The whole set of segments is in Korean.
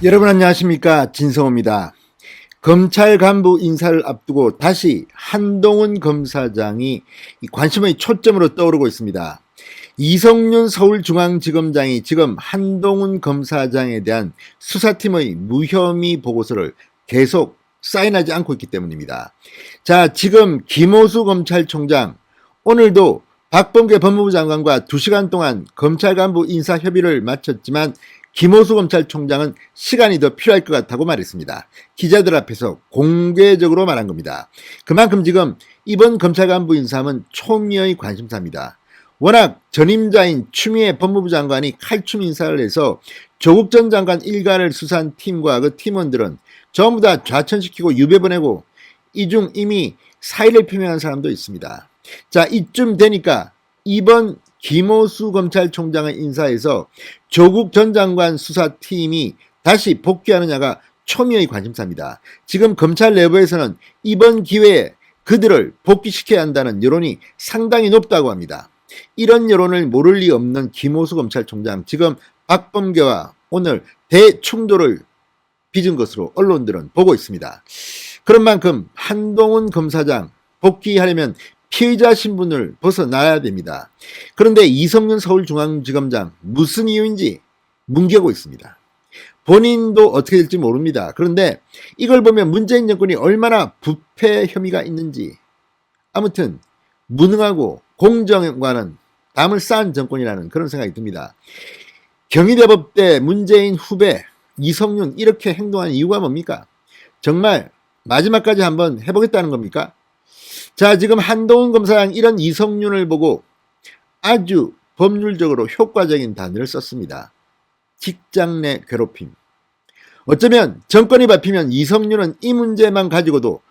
여러분 안녕하십니까, 진성호입니다. 검찰 간부 인사를 앞두고 다시 한동훈 검사장이 관심의 초점으로 떠오르고 있습니다. 이성윤 서울중앙지검장이 지금 한동훈 검사장에 대한 수사팀의 무혐의 보고서를 계속 사인하지 않고 있기 때문입니다. 자, 지금 김호수 검찰총장 오늘도 박범계 법무부 장관과 2시간 동안 검찰 간부 인사 협의를 마쳤지만 김호수 검찰총장은 시간이 더 필요할 것 같다고 말했습니다. 기자들 앞에서 공개적으로 말한 겁니다. 그만큼 지금 이번 검찰 간부 인사는 초미의 관심사입니다. 워낙 전임자인 추미애 법무부 장관이 칼춤 인사를 해서 조국 전 장관 일가를 수사한 팀과 그 팀원들은 전부 다 좌천시키고 유배 보내고 이 중 이미 사의를 표명한 사람도 있습니다. 자, 이쯤 되니까 이번 김호수 검찰총장의 인사에서 조국 전 장관 수사팀이 다시 복귀하느냐가 초미의 관심사입니다. 지금 검찰 내부에서는 이번 기회에 그들을 복귀시켜야 한다는 여론이 상당히 높다고 합니다. 이런 여론을 모를 리 없는 김호수 검찰총장, 지금 박범계와 오늘 대충돌을 빚은 것으로 언론들은 보고 있습니다. 그런 만큼 한동훈 검사장 복귀하려면 피의자 신분을 벗어나야 됩니다. 그런데 이성윤 서울중앙지검장 무슨 이유인지 뭉개고 있습니다. 본인도 어떻게 될지 모릅니다. 그런데 이걸 보면 문재인 정권이 얼마나 부패 혐의가 있는지, 아무튼 무능하고 공정과는 담을 쌓은 정권이라는 그런 생각이 듭니다. 경희대법대 문재인 후배 이성윤 이렇게 행동한 이유가 뭡니까? 정말 마지막까지 한번 해보겠다는 겁니까? 자, 지금 한동훈 검사장 이런 이성윤을 보고 아주 법률적으로 효과적인 단어를 썼습니다. 직장 내 괴롭힘. 어쩌면 정권이 바뀌면 이성윤은 이 문제만 가지고도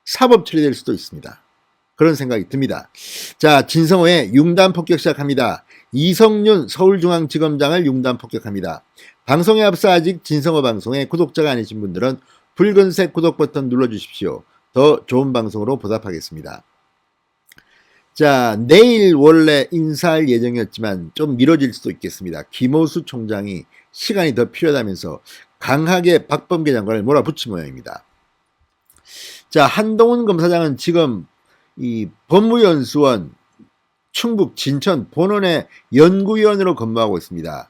사법 처리될 수도 있습니다. 그런 생각이 듭니다. 자, 진성호의 융단 폭격 시작합니다. 이성윤 서울중앙지검장을 융단 폭격합니다. 방송에 앞서 아직 진성호 방송에 구독자가 아니신 분들은 붉은색 구독 버튼 눌러주십시오. 더 좋은 방송으로 보답하겠습니다. 자, 내일 원래 인사할 예정이었지만 좀 미뤄질 수도 있겠습니다. 김호수 총장이 시간이 더 필요하다면서 강하게 박범계 장관을 몰아붙인 모양입니다. 자, 한동훈 검사장은 지금 이 법무연수원 충북 진천 본원의 연구위원으로 근무하고 있습니다.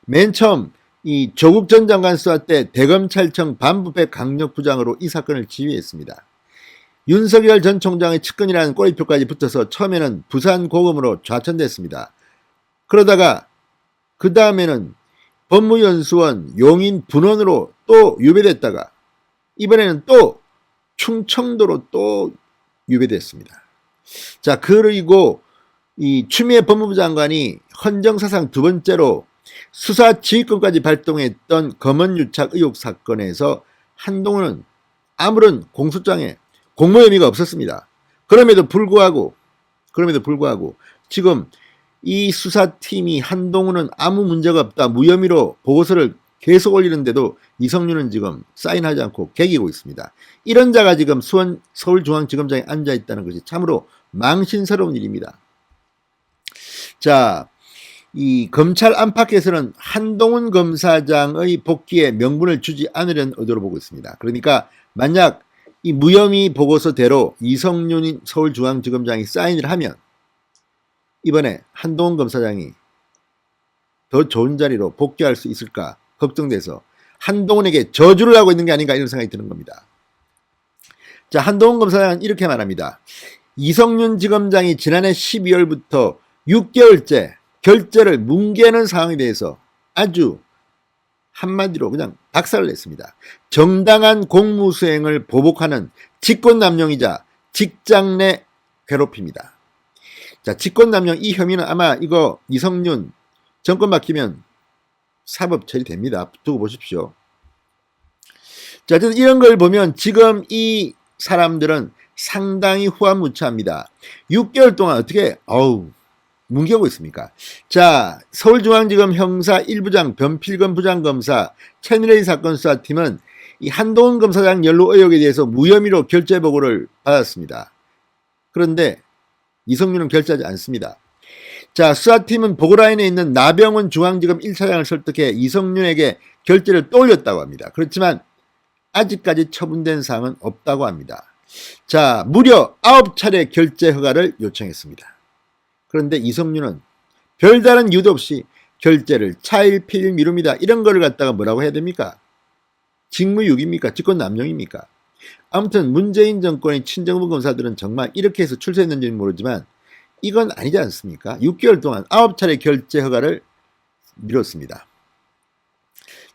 맨 처음 이 조국 전 장관 수사 때 대검찰청 반부패 강력부장으로 이 사건을 지휘했습니다. 윤석열 전 총장의 측근이라는 꼬리표까지 붙어서 처음에는 부산 고검으로 좌천됐습니다. 그러다가 그 다음에는 법무연수원 용인 분원으로 또 유배됐다가 이번에는 또 충청도로 또 유배됐습니다. 자, 그리고 이 추미애 법무부 장관이 헌정사상 두 번째로 수사 지휘권까지 발동했던 검언유착 의혹 사건에서 한동훈은 아무런 공소장에 공모 혐의가 없었습니다. 그럼에도 불구하고 지금 이 수사팀이 한동훈은 아무 문제가 없다 무혐의로 보고서를 계속 올리는데도 이성윤은 지금 사인하지 않고 개기고 있습니다. 이런 자가 지금 서울중앙지검장에 앉아있다는 것이 참으로 망신스러운 일입니다. 자, 이 검찰 안팎에서는 한동훈 검사장의 복귀에 명분을 주지 않으려는 의도로 보고 있습니다. 그러니까 만약 이 무혐의 보고서대로 이성윤 서울중앙지검장이 사인을 하면 이번에 한동훈 검사장이 더 좋은 자리로 복귀할 수 있을까 걱정돼서 한동훈에게 저주를 하고 있는 게 아닌가 이런 생각이 드는 겁니다. 자, 한동훈 검사장은 이렇게 말합니다. 이성윤 지검장이 지난해 12월부터 6개월째 결재를 뭉개는 상황에 대해서 아주 한마디로 그냥 박살을 냈습니다. 정당한 공무수행을 보복하는 직권남용이자 직장 내 괴롭힘이다. 자, 직권남용 이 혐의는 아마 이거 이성윤 정권 바뀌면 사법 처리됩니다. 두고 보십시오. 자, 이런 걸 보면 지금 이 사람들은 상당히 후한무치합니다. 6개월 동안 어떻게 뭉개고 있습니까? 자, 서울중앙지검 형사 1부장 변필건 부장검사 채널A 사건 수사팀은 이 한동훈 검사장 연루 의혹에 대해서 무혐의로 결재 보고를 받았습니다. 그런데 이성윤은 결재하지 않습니다. 자, 수사팀은 보고라인에 있는 나병원 중앙지검 1차장을 설득해 이성윤에게 결재를 떠올렸다고 합니다. 그렇지만 아직까지 처분된 사항은 없다고 합니다. 자, 무려 9차례 결재 허가를 요청했습니다. 그런데 이성윤은 별다른 이유도 없이 결재를 차일피일 미룹니다. 이런 거를 갖다가 뭐라고 해야 됩니까? 직무유기입니까? 직권남용입니까? 아무튼 문재인 정권의 친정부 검사들은 정말 이렇게 해서 출세했는지는 모르지만 이건 아니지 않습니까? 6개월 동안 9차례 결재 허가를 미뤘습니다.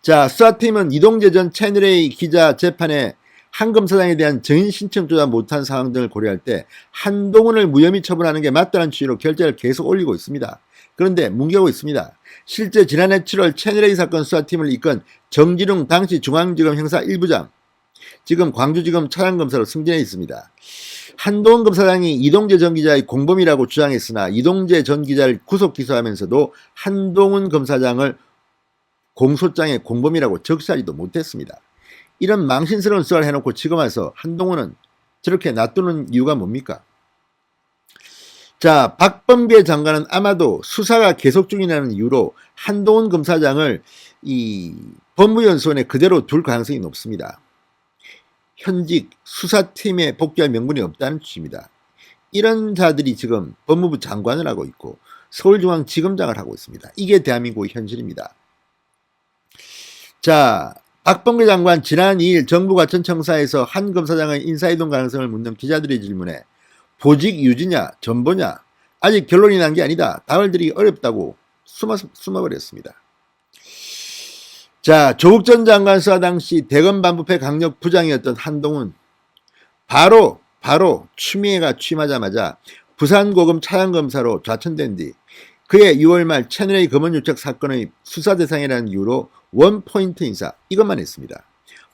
자, 수사팀은 이동재 전 채널A 기자 재판에 한 검사장에 대한 증인 신청조차 못한 상황 등을 고려할 때 한동훈을 무혐의 처분하는 게 맞다는 취지로 결재를 계속 올리고 있습니다. 그런데 뭉개고 있습니다. 실제 지난해 7월 채널A 사건 수사팀을 이끈 정진웅 당시 중앙지검 형사 1부장, 지금 광주지검 차장검사로 승진해 있습니다. 한동훈 검사장이 이동재 전 기자의 공범이라고 주장했으나 이동재 전 기자를 구속 기소하면서도 한동훈 검사장을 공소장에 공범이라고 적시하지도 못했습니다. 이런 망신스러운 수사를 해놓고 지금 와서 한동훈은 저렇게 놔두는 이유가 뭡니까? 자, 박범계 장관은 아마도 수사가 계속 중이라는 이유로 한동훈 검사장을 이 법무연수원에 그대로 둘 가능성이 높습니다. 현직 수사팀에 복귀할 명분이 없다는 취지입니다. 이런 자들이 지금 법무부 장관을 하고 있고 서울중앙지검장을 하고 있습니다. 이게 대한민국의 현실입니다. 자, 박범계 장관 지난 2일 정부과천청사에서 한 검사장의 인사이동 가능성을 묻는 기자들의 질문에 보직 유지냐 전보냐 아직 결론이 난 게 아니다. 답을 드리기 어렵다고 숨어버렸습니다. 자, 조국 전 장관 수사 당시 대검 반부패 강력 부장이었던 한동훈 바로 추미애가 취임하자마자 부산고검 차장검사로 좌천된 뒤 그해 6월 말 채널A 검언유착 사건의 수사 대상이라는 이유로 원포인트 인사 이것만 했습니다.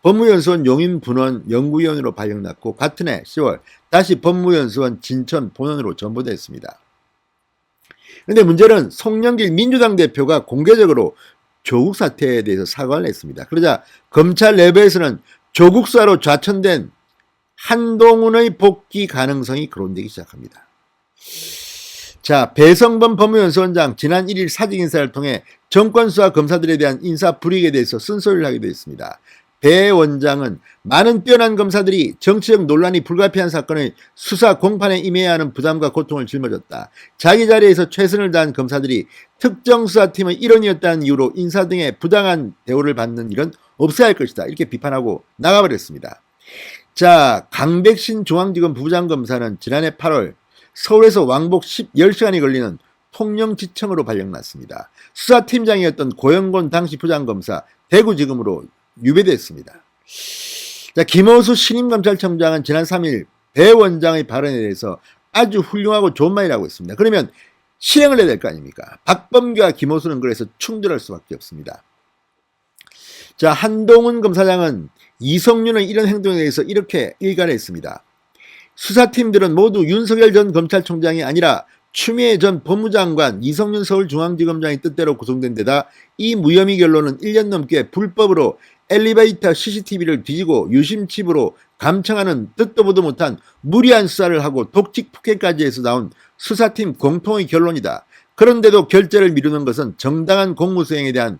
법무연수원 용인분원 연구위원으로 발령났고 같은 해 10월 다시 법무연수원 진천 본원으로 전보됐습니다. 그런데 문제는 송영길 민주당 대표가 공개적으로 조국 사태에 대해서 사과를 했습니다. 그러자 검찰 내부에서는 조국 수사로 좌천된 한동훈의 복귀 가능성이 거론되기 시작합니다. 자, 배성범 법무연수원장 지난 1일 사직 인사를 통해 정권수사 검사들에 대한 인사 불이익에 대해서 쓴소리를 하기도 했습니다. 배 원장은 많은 뛰어난 검사들이 정치적 논란이 불가피한 사건의 수사 공판에 임해야 하는 부담과 고통을 짊어졌다. 자기 자리에서 최선을 다한 검사들이 특정 수사팀의 일원이었다는 이유로 인사 등의 부당한 대우를 받는 일은 없어야 할 것이다. 이렇게 비판하고 나가버렸습니다. 자, 강백신 중앙지검 부장검사는 지난해 8월 서울에서 왕복 10시간이 걸리는 통영지청으로 발령났습니다. 수사팀장이었던 고영곤 당시 부장검사 대구지검으로 유배됐습니다. 자, 김호수 신임검찰청장은 지난 3일 배 원장의 발언에 대해서 아주 훌륭하고 좋은 말이라고 했습니다. 그러면 실행을 해야 될 거 아닙니까? 박범계와 김호수는 그래서 충돌할 수밖에 없습니다. 자, 한동훈 검사장은 이성윤의 이런 행동에 대해서 이렇게 일갈했습니다. 수사팀들은 모두 윤석열 전 검찰총장이 아니라 추미애 전 법무장관, 이성윤 서울중앙지검장의 뜻대로 구성된 데다 이 무혐의 결론은 1년 넘게 불법으로 엘리베이터 CCTV를 뒤지고 유심칩으로 감청하는 듣도 보도 못한 무리한 수사를 하고 독직 폭행까지 해서 나온 수사팀 공통의 결론이다. 그런데도 결재를 미루는 것은 정당한 공무수행에 대한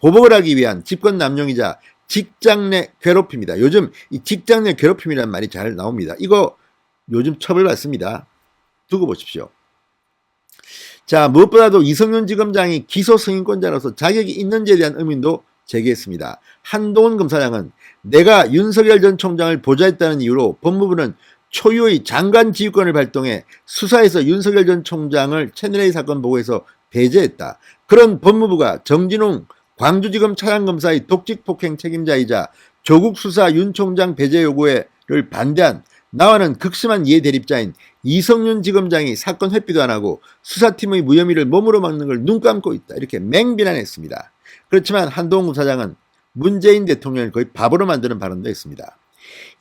보복을 하기 위한 직권남용이자 직장 내 괴롭힘이다. 요즘 이 직장 내 괴롭힘이라는 말이 잘 나옵니다. 이거 요즘 처벌받습니다. 두고 보십시오. 자, 무엇보다도 이성윤 지검장이 기소 승인권자로서 자격이 있는지에 대한 의문도 제기했습니다. 한동훈 검사장은 내가 윤석열 전 총장을 보좌했다는 이유로 법무부는 초유의 장관 지휘권을 발동해 수사에서 윤석열 전 총장을 채널A 사건 보고에서 배제했다. 그런 법무부가 정진웅 광주지검 차장검사의 독직폭행 책임자이자 조국 수사 윤 총장 배제 요구를 반대한 나와는 극심한 이해대립자인 이성윤 지검장이 사건 회피도 안 하고 수사팀의 무혐의를 몸으로 막는 걸 눈 감고 있다. 이렇게 맹비난했습니다. 그렇지만 한동훈 검사장은 문재인 대통령을 거의 바보로 만드는 발언도 했습니다.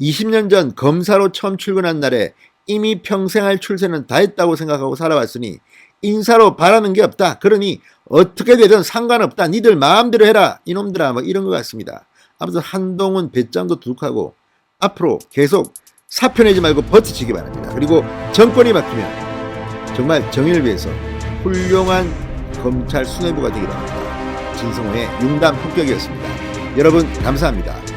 20년 전 검사로 처음 출근한 날에 이미 평생 할 출세는 다 했다고 생각하고 살아왔으니 인사로 바라는 게 없다. 그러니 어떻게 되든 상관없다. 니들 마음대로 해라. 이놈들아, 뭐 이런 것 같습니다. 아무튼 한동훈 배짱도 두둑하고 앞으로 계속 사표 내지 말고 버티시기 바랍니다. 그리고 정권이 바뀌면 정말 정의를 위해서 훌륭한 검찰 수뇌부가 되기 바랍니다. 진성호의 융담 합격이었습니다. 여러분 감사합니다.